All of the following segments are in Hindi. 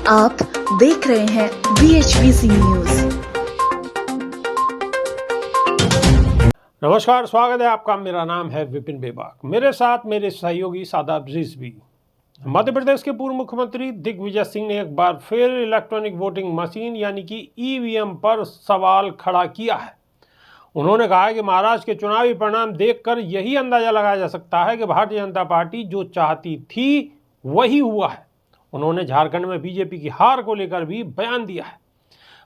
आप देख रहे हैं BHBC न्यूज। नमस्कार, स्वागत है आपका। मेरा नाम है विपिन बेबाक। मेरे साथ मेरे सहयोगी सादाब रिजवी। मध्य प्रदेश के पूर्व मुख्यमंत्री दिग्विजय सिंह ने एक बार फिर इलेक्ट्रॉनिक वोटिंग मशीन यानी कि ईवीएम पर सवाल खड़ा किया है। उन्होंने कहा है कि महाराष्ट्र के चुनावी परिणाम देखकर यही अंदाजा लगाया जा सकता है कि भारतीय जनता पार्टी जो चाहती थी वही हुआ है। उन्होंने झारखंड में बीजेपी की हार को लेकर भी बयान दिया है।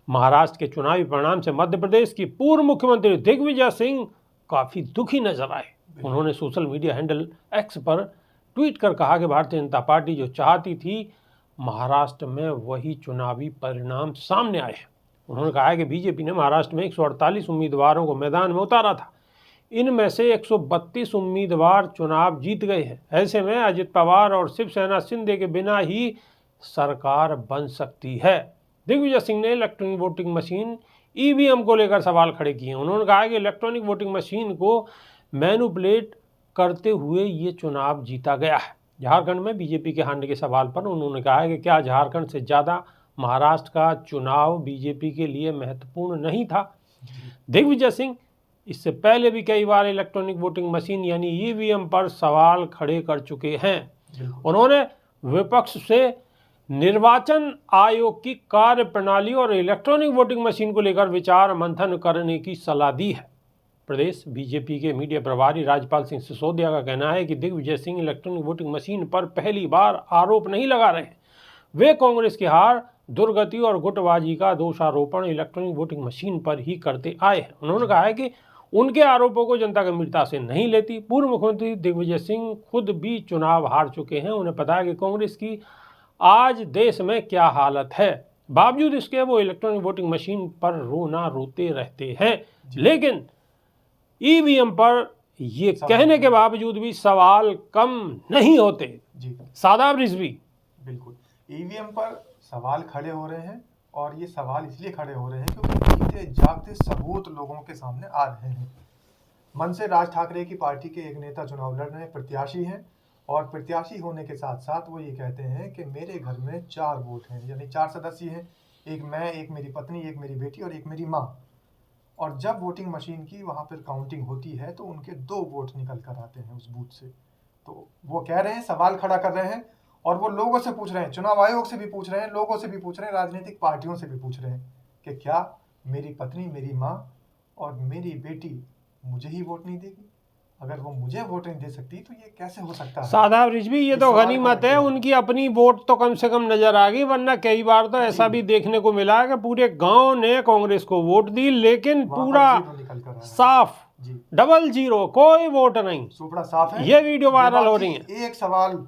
महाराष्ट्र के चुनावी परिणाम से मध्य प्रदेश की पूर्व मुख्यमंत्री दिग्विजय सिंह काफी दुखी नजर आए। उन्होंने सोशल मीडिया हैंडल एक्स पर ट्वीट कर कहा कि भारतीय जनता पार्टी जो चाहती थी महाराष्ट्र में वही चुनावी परिणाम सामने आए हैं। उन्होंने कहा है कि बीजेपी ने महाराष्ट्र में 148 उम्मीदवारों को मैदान में उतारा था। इनमें से 132 उम्मीदवार चुनाव जीत गए हैं। ऐसे में अजित पवार और शिवसेना शिंदे के बिना ही सरकार बन सकती है। दिग्विजय सिंह ने इलेक्ट्रॉनिक वोटिंग मशीन ईवीएम को लेकर सवाल खड़े किए। उन्होंने कहा कि इलेक्ट्रॉनिक वोटिंग मशीन को मैनिपुलेट करते हुए ये चुनाव जीता गया है। झारखंड में बीजेपी के हारने के सवाल पर उन्होंने कहा है कि क्या झारखंड से ज़्यादा महाराष्ट्र का चुनाव बीजेपी के लिए महत्वपूर्ण नहीं था। दिग्विजय सिंह इससे पहले भी कई बार इलेक्ट्रॉनिक वोटिंग मशीन यानी ईवीएम पर सवाल खड़े कर चुके हैं। उन्होंने विपक्ष से निर्वाचन आयोग की कार्य प्रणाली और इलेक्ट्रॉनिक वोटिंग मशीन को लेकर विचार मंथन करने की सलाह दी है। प्रदेश बीजेपी के मीडिया प्रभारी राजपाल सिंह सिसोदिया का कहना है कि Digvijaya Singh electronic voting machine पर पहली बार आरोप नहीं लगा रहे हैं। वे कांग्रेस की हार, दुर्गति और गुटबाजी का दोषारोपण इलेक्ट्रॉनिक वोटिंग मशीन पर ही करते आए हैं। उन्होंने कहा है कि उनके आरोपों को जनता गंभीरता से नहीं लेती। पूर्व मुख्यमंत्री दिग्विजय सिंह खुद भी चुनाव हार चुके हैं। उन्हें पता है कि कांग्रेस की आज देश में क्या हालत है। बावजूद इसके वो इलेक्ट्रॉनिक वोटिंग मशीन पर रोना रोते रहते हैं। लेकिन ईवीएम पर ये कहने के बावजूद भी सवाल कम नहीं होते। जी सादाब रिजवी। बिल्कुल, ईवीएम पर सवाल खड़े हो रहे हैं और ये सवाल इसलिए खड़े हो रहे हैं क्योंकि जीते जागते सबूत लोगों के सामने आ रहे हैं। मन से राज ठाकरे की पार्टी के एक नेता चुनाव लड़ रहे हैं, प्रत्याशी हैं, और प्रत्याशी होने के साथ साथ वो ये कहते हैं कि मेरे घर में 4 वोट हैं, यानी 4 सदस्य हैं, एक मैं, एक मेरी पत्नी, एक मेरी बेटी और एक मेरी माँ। और जब वोटिंग मशीन की वहाँ पर काउंटिंग होती है तो उनके 2 वोट निकल कर आते हैं उस बूथ से। तो वो कह रहे हैं, सवाल खड़ा कर रहे हैं, और वो लोगों से पूछ रहे हैं, चुनाव आयोग से भी पूछ रहे हैं, लोगों से भी पूछ रहे हैं, राजनीतिक पार्टियों से भी पूछ रहे हैं कि क्या मेरी पत्नी, मेरी माँ और मेरी बेटी मुझे ही वोट नहीं देगी? अगर वो मुझे वोट नहीं दे सकती तो ये कैसे हो सकता है? सादाब रिजवी, ये तो गनीमत है, उनकी अपनी वोट तो कम से कम नजर आ गई, वरना कई बार तो ऐसा भी देखने को मिला है कि पूरे गांव ने कांग्रेस को वोट दी लेकिन पूरा साफ, डबल जीरो, कोई वोट नहीं, सुपड़ा साफ है। ये वीडियो वायरल हो रही है। एक सवाल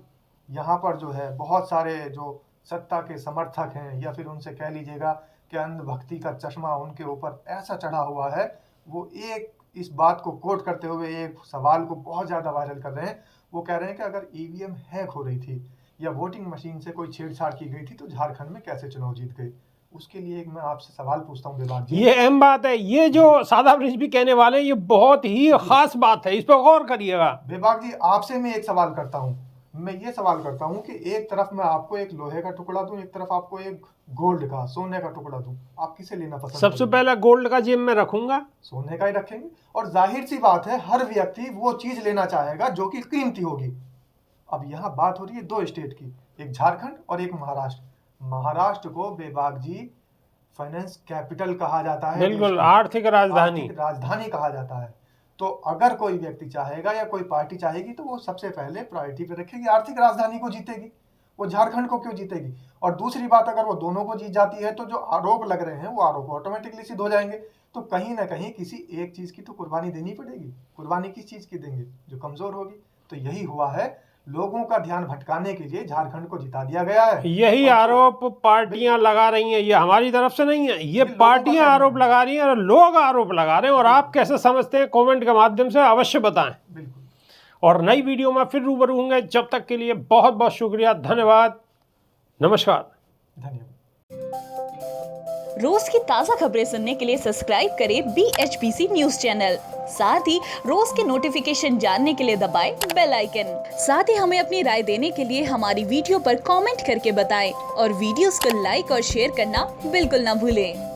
यहाँ पर जो है, बहुत सारे जो सत्ता के समर्थक हैं या फिर उनसे कह लीजिएगा कि अंधभक्ति का चश्मा उनके ऊपर ऐसा चढ़ा हुआ है, वो एक इस बात को कोट करते हुए एक सवाल को बहुत ज़्यादा वायरल कर रहे हैं। वो कह रहे हैं कि अगर ईवीएम हैक हो रही थी या वोटिंग मशीन से कोई छेड़छाड़ की गई थी तो झारखंड में कैसे चुनाव जीत गए? उसके लिए एक मैं आपसे सवाल पूछता हूँ बेबाक जी। ये अहम बात है, ये जो सादाब रिजवी कहने वाले हैं ये बहुत ही खास बात है, इस पर गौर करिएगा। बेबाक जी, आपसे मैं एक सवाल करता हूँ, मैं ये सवाल करता हूँ कि एक तरफ मैं आपको एक लोहे का टुकड़ा दूं, एक तरफ आपको एक गोल्ड का, सोने का टुकड़ा दूं, आप किसे लेना पसंद करेंगे? सबसे पहले गोल्ड का जेब में रखूंगा। सोने का ही रखेंगे। और जाहिर सी बात है, हर व्यक्ति वो चीज लेना चाहेगा जो कि कीमती होगी। अब यहाँ बात हो रही है 2 स्टेट की, एक झारखंड और एक महाराष्ट्र। महाराष्ट्र को बेबाक जी फाइनेंस कैपिटल कहा जाता है, बिल्कुल, आर्थिक राजधानी कहा जाता है। तो अगर कोई व्यक्ति चाहेगा या कोई पार्टी चाहेगी तो वो सबसे पहले प्रायोरिटी पे रखेगी आर्थिक राजधानी को जीतेगी, वो झारखंड को क्यों जीतेगी? और दूसरी बात, अगर वो दोनों को जीत जाती है तो जो आरोप लग रहे हैं वो आरोप ऑटोमेटिकली सिद्ध हो जाएंगे। तो कहीं ना कहीं किसी एक चीज की तो कुर्बानी देनी पड़ेगी। कुर्बानी किस चीज की देंगे? जो कमजोर होगी। तो यही हुआ है, लोगों का ध्यान भटकाने के लिए झारखंड को जिता दिया गया है। यही आरोप पार्टियां लगा रही हैं, ये हमारी तरफ से नहीं है, ये पार्टियां आरोप लगा रही हैं और लोग आरोप लगा रहे हैं। और आप कैसे समझते हैं, कमेंट के माध्यम से अवश्य बताएं। बिल्कुल। और नई वीडियो में फिर रूबरू होंगे। जब तक के लिए बहुत बहुत शुक्रिया, धन्यवाद, नमस्कार। धन्यवाद। रोज की ताजा खबरें सुनने के लिए सब्सक्राइब करें BHBC न्यूज चैनल। साथ ही रोज के नोटिफिकेशन जानने के लिए दबाएं बेल आइकन। साथ ही हमें अपनी राय देने के लिए हमारी वीडियो पर कमेंट करके बताएं और वीडियोस को लाइक और शेयर करना बिल्कुल ना भूलें।